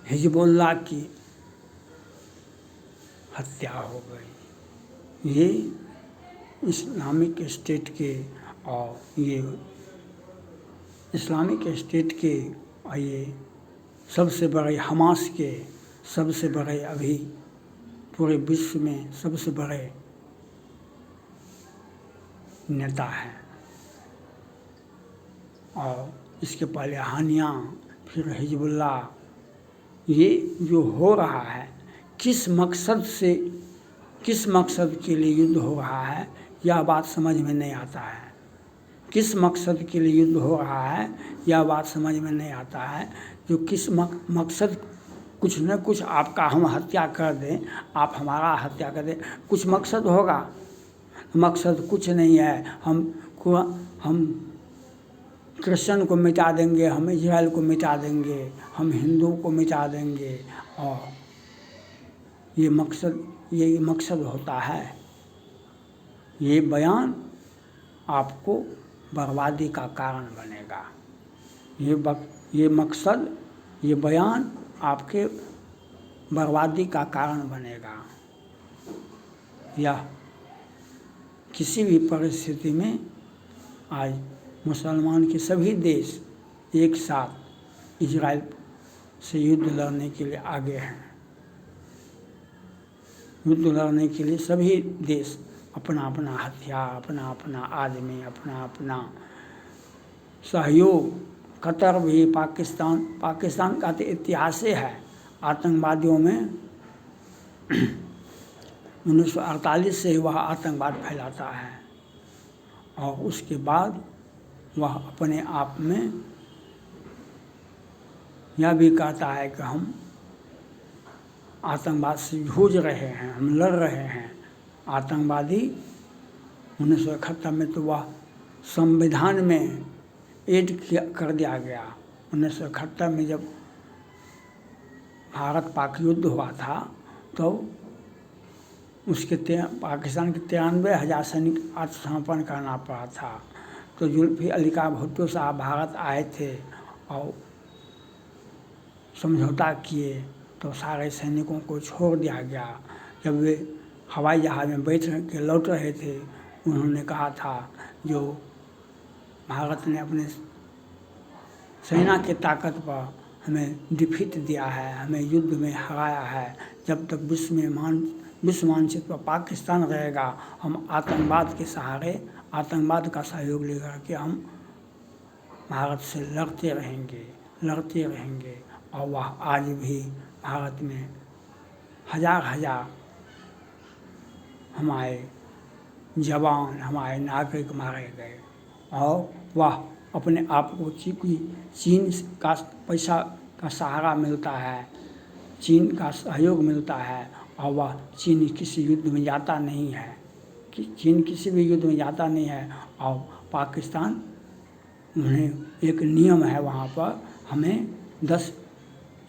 Hezbollah की हत्या हो गई। ये इस्लामिक स्टेट के और ये इस्लामिक स्टेट के ये सबसे बड़े हमास के सबसे बड़े अभी पूरे विश्व में सबसे बड़े नेता हैं। और इसके पहले हानिया, फिर हिजबुल्लाह, ये जो हो रहा है किस मकसद से, किस मकसद के लिए युद्ध हो रहा है, यह बात समझ में नहीं आता है। किस मकसद के लिए युद्ध हो रहा है यह बात समझ में नहीं आता है। जो किस मकसद, कुछ न कुछ आपका हम हत्या कर दें, आप हमारा हत्या कर दें, कुछ मकसद होगा। मकसद कुछ नहीं है। हम क्रिश्चियन को मिटा देंगे, हम इजराइल को मिटा देंगे, हम हिंदू को मिटा देंगे, और ये मकसद होता है। ये बयान आपको बर्बादी का कारण बनेगा। ये मकसद, ये बयान आपके बर्बादी का कारण बनेगा। यह किसी भी परिस्थिति में आज मुसलमान के सभी देश एक साथ इजराइल से युद्ध लड़ने के लिए आगे हैं। युद्ध लड़ने के लिए सभी देश अपना अपना हथियार, अपना अपना आदमी, अपना अपना सहयोग। कतर भी, पाकिस्तान का तो इतिहास है आतंकवादियों में। 1948 से वह आतंकवाद फैलाता है और उसके बाद वह अपने आप में यह भी कहता है कि हम आतंकवाद से जूझ रहे हैं, हम लड़ रहे हैं। आतंकवादी 1971 में तो वह संविधान में ऐड कर दिया गया। 1971 में जब भारत पाक युद्ध हुआ था तो उसके पाकिस्तान के 93,000 सैनिक आत्मसमर्पण करना पड़ा था। तो जुल्फिकार अली का भुट्टो साहब भारत आए थे और समझौता किए, तो सारे सैनिकों को छोड़ दिया गया। जब वे हवाई जहाज़ में बैठ के लौट रहे थे, उन्होंने कहा था जो भारत ने अपने सेना की ताकत पर हमें डिफीट दिया है, हमें युद्ध में हराया है, जब तक विश्व मानचित्र पर पाकिस्तान रहेगा, हम आतंकवाद के सहारे, आतंकवाद का सहयोग लेकर के हम भारत से लड़ते रहेंगे। और वह आज भी भारत में हजार हमारे जवान, हमारे नागरिक मारे गए। और वह अपने आप को चीन का पैसा का सहारा मिलता है, चीन का सहयोग मिलता है, और वह चीन किसी युद्ध में जाता नहीं है, चीन किसी भी युद्ध में जाता नहीं है। और पाकिस्तान, उन्हें एक नियम है वहाँ पर, हमें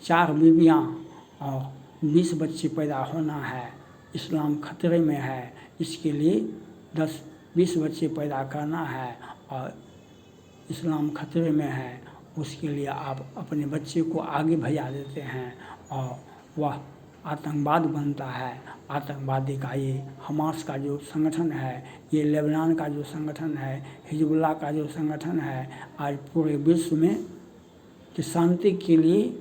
4 बीवियाँ और 20 बच्चे पैदा होना है। इस्लाम खतरे में है, इसके लिए 10-20 बच्चे पैदा करना है और इस्लाम खतरे में है, उसके लिए आप अपने बच्चे को आगे भजा देते हैं और वह आतंकवाद बनता है। आतंकवादी का ये हमास का जो संगठन है, ये लेबनान का जो संगठन है, हिजबुल्लाह का जो संगठन है, आज पूरे विश्व में कि शांति के लिए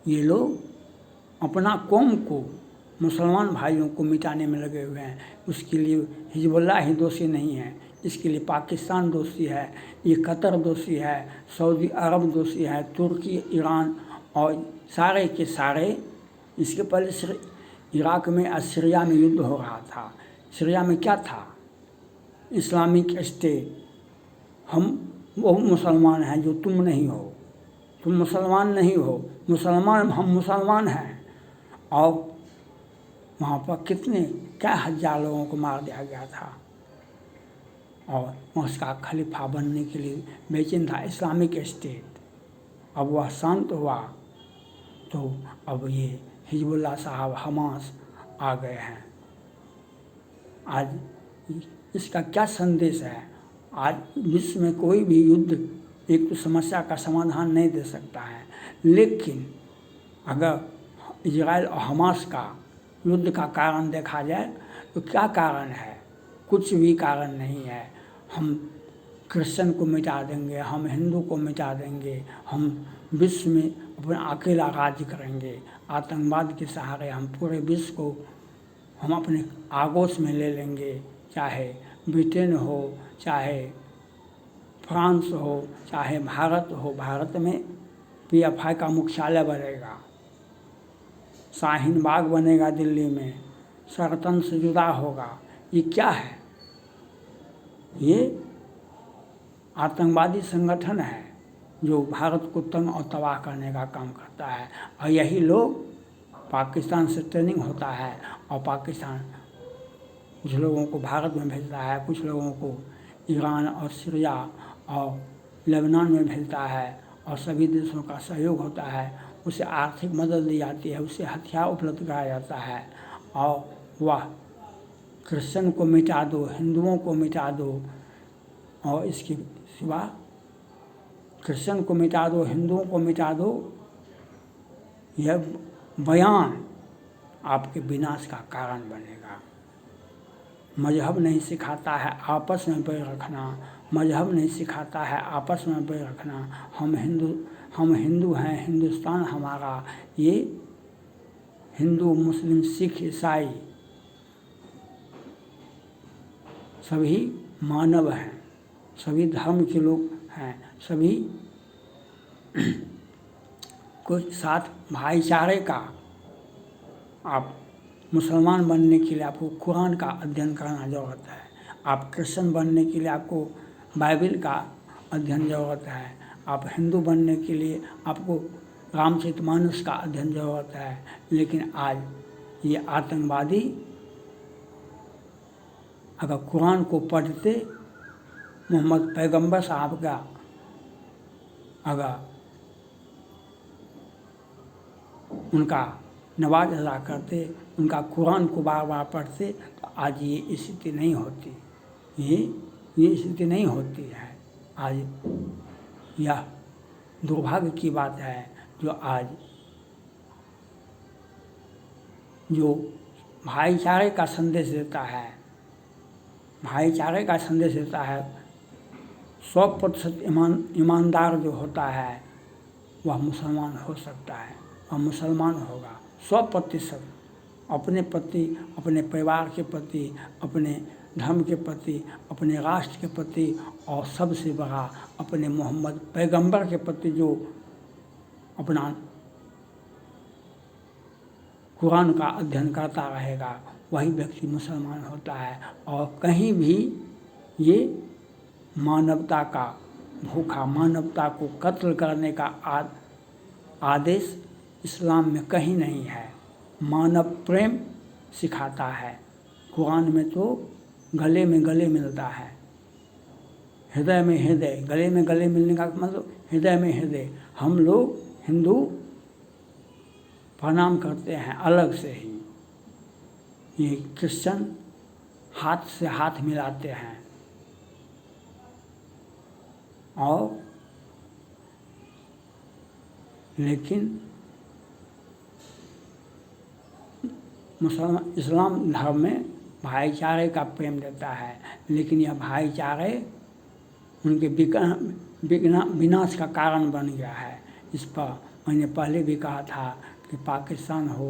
ये लोग अपना कौम को, मुसलमान भाइयों को मिटाने में लगे हुए हैं। उसके लिए हिजबुल्लाह ही दोषी नहीं है, इसके लिए पाकिस्तान दोषी है, ये कतर दोषी है, सऊदी अरब दोषी है, तुर्की, ईरान और सारे के सारे। इसके पहले इराक में और सीरिया में युद्ध हो रहा था। सीरिया में क्या था? Islamic state. वो मुसलमान हैं जो तुम नहीं हो, तुम मुसलमान नहीं हो, हम मुसलमान हैं। और वहाँ पर क्या हजार लोगों को मार दिया गया था और उसका खलीफा बनने के लिए बेचैन था इस्लामिक स्टेट। अब वह शांत हुआ तो अब ये हिजबुल्लाह साहब, हमास आ गए हैं। आज इसका क्या संदेश है? आज विश्व में कोई भी युद्ध एक तो समस्या का समाधान नहीं दे सकता है, लेकिन अगर इजराइल और हमास का युद्ध का कारण देखा जाए तो क्या कारण है? कुछ भी कारण नहीं है। हम क्रिश्चियन को मिटा देंगे, हम हिंदू को मिटा देंगे, हम विश्व में अपना अकेला राज्य करेंगे, आतंकवाद के सहारे हम पूरे विश्व को हम अपने आगोश में ले लेंगे, चाहे ब्रिटेन हो, चाहे फ्रांस हो, चाहे भारत हो। भारत में PFI का मुख्यालय बनेगा, शाहीन बाग बनेगा दिल्ली में, सरतन से जुदा होगा। ये क्या है? ये आतंकवादी संगठन है जो भारत को तंग और तबाह करने का काम करता है। और यही लोग पाकिस्तान से ट्रेनिंग होता है और पाकिस्तान कुछ लोगों को भारत में भेजता है, कुछ लोगों को ईरान और सीरिया और लेबनान में भेजता है, और सभी देशों का सहयोग होता है। उसे आर्थिक मदद दी जाती है, उसे हथियार उपलब्ध कराया जाता है, और वह क्रिश्चियन को मिटा दो, हिंदुओं को मिटा दो, और इसके सिवा क्रिश्चियन को मिटा दो, हिंदुओं को मिटा दो, यह बयान आपके विनाश का कारण बनेगा। मजहब नहीं सिखाता है आपस में बैर रखना, मजहब नहीं सिखाता है आपस में बैर रखना। हम हिंदू हैं, हिंदुस्तान हमारा। ये हिंदू, मुस्लिम, सिख, ईसाई सभी मानव हैं, सभी धर्म के लोग हैं, सभी को साथ भाईचारे का। आप मुसलमान बनने के लिए आपको कुरान का अध्ययन करना ज़रूरत है, आप क्रिश्चियन बनने के लिए आपको बाइबिल का अध्ययन ज़रूरत है, आप हिंदू बनने के लिए आपको रामचरितमानस का अध्ययन ज़रूरत है। लेकिन आज ये आतंकवादी अगर कुरान को पढ़ते, मोहम्मद पैगंबर साहब का अगर उनका नवाज अदा करते, उनका कुरान को बार बार पढ़ते, तो आज ये स्थिति नहीं होती, ये स्थिति नहीं होती है। आज यह दुर्भाग्य की बात है जो आज जो भाईचारे का संदेश देता है, भाईचारे का संदेश देता है, 100% ईमानदार जो होता है वह मुसलमान हो सकता है, वह मुसलमान होगा 100%। अपने प्रति, अपने परिवार के प्रति, अपने धर्म के प्रति, अपने राष्ट्र के प्रति, और सबसे बड़ा अपने मोहम्मद पैगंबर के प्रति जो अपना कुरान का अध्ययन करता रहेगा, वही व्यक्ति मुसलमान होता है। और कहीं भी ये मानवता का भूखा, मानवता को कत्ल करने का आदेश इस्लाम में कहीं नहीं है। मानव प्रेम सिखाता है, कुरान में तो गले में गले मिलता है, हृदय में हृदय, गले में गले मिलने का मतलब हृदय में हृदय। हम लोग हिंदू प्रणाम करते हैं अलग से ही, ये क्रिश्चियन हाथ से हाथ मिलाते हैं। और लेकिन मुसलमान इस्लाम धर्म में भाईचारे का प्रेम देता है, लेकिन यह भाईचारे उनके विनाश का कारण बन गया है। इस पर मैंने पहले भी कहा था कि पाकिस्तान हो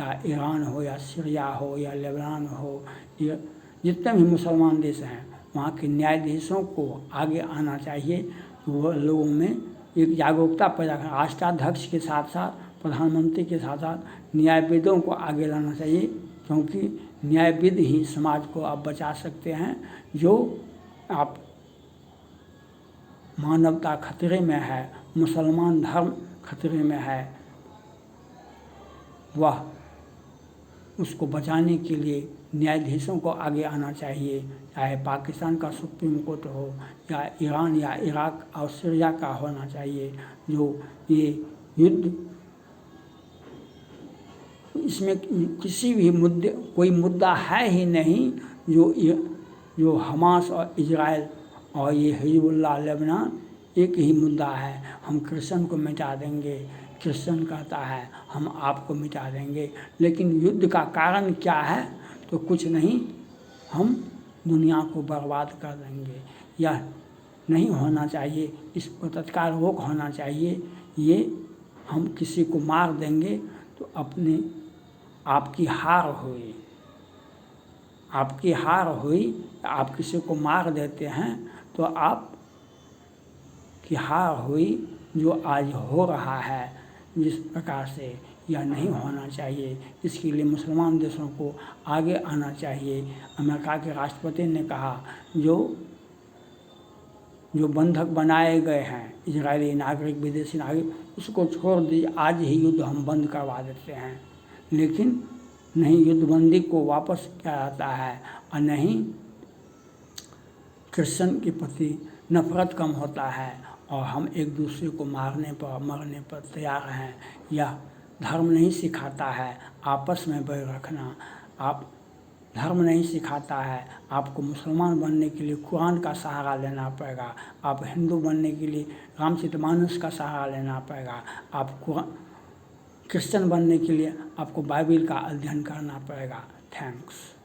या ईरान हो या सीरिया हो या लेबनान हो, या जितने भी मुसलमान देश हैं, वहाँ के न्यायाधीशों को आगे आना चाहिए। वो लोगों में एक जागरूकता पैदा कर, राष्ट्राध्यक्ष के साथ साथ प्रधानमंत्री के साथ साथ न्यायविदों को आगे लाना चाहिए, क्योंकि न्यायविद ही समाज को आप बचा सकते हैं। जो आप मानवता खतरे में है, मुसलमान धर्म खतरे में है, वह उसको बचाने के लिए न्यायाधीशों को आगे आना चाहिए। चाहे पाकिस्तान का सुप्रीम कोर्ट हो या ईरान या इराक और सीरिया का होना चाहिए। जो ये युद्ध, इसमें किसी भी मुद्दे, कोई मुद्दा है ही नहीं जो हमास और इजराइल और ये हिजबुल्लाह लेबनान एक ही मुद्दा है, हम कृष्ण को मिटा देंगे। कृष्ण कहता है हम आपको मिटा देंगे, लेकिन युद्ध का कारण क्या है? तो कुछ नहीं, हम दुनिया को बर्बाद कर देंगे। यह नहीं होना चाहिए, इस पर तत्काल रोक होना चाहिए। ये हम किसी को मार देंगे तो अपने आपकी हार हुई, आपकी हार हुई। आप किसी को मार देते हैं तो आप की हार हुई। जो आज हो रहा है जिस प्रकार से, यह नहीं होना चाहिए। इसके लिए मुसलमान देशों को आगे आना चाहिए। अमेरिका के राष्ट्रपति ने कहा जो बंधक बनाए गए हैं इजरायली नागरिक, विदेशी नागरिक, उसको छोड़ दीजिए, आज ही युद्ध हम बंद करवा देते हैं। लेकिन नहीं, युद्धबंदी को वापस किया जाता है और नहीं कृष्ण के प्रति नफरत कम होता है और हम एक दूसरे को मारने पर मरने पर तैयार हैं। यह धर्म नहीं सिखाता है आपस में बैर रखना। आप धर्म नहीं सिखाता है। आपको मुसलमान बनने के लिए कुरान का सहारा लेना पड़ेगा। आप हिंदू बनने के लिए रामचरितमानस का सहारा लेना पड़ेगा। आप क्रिश्चियन बनने के लिए आपको बाइबिल का अध्ययन करना पड़ेगा। थैंक्स।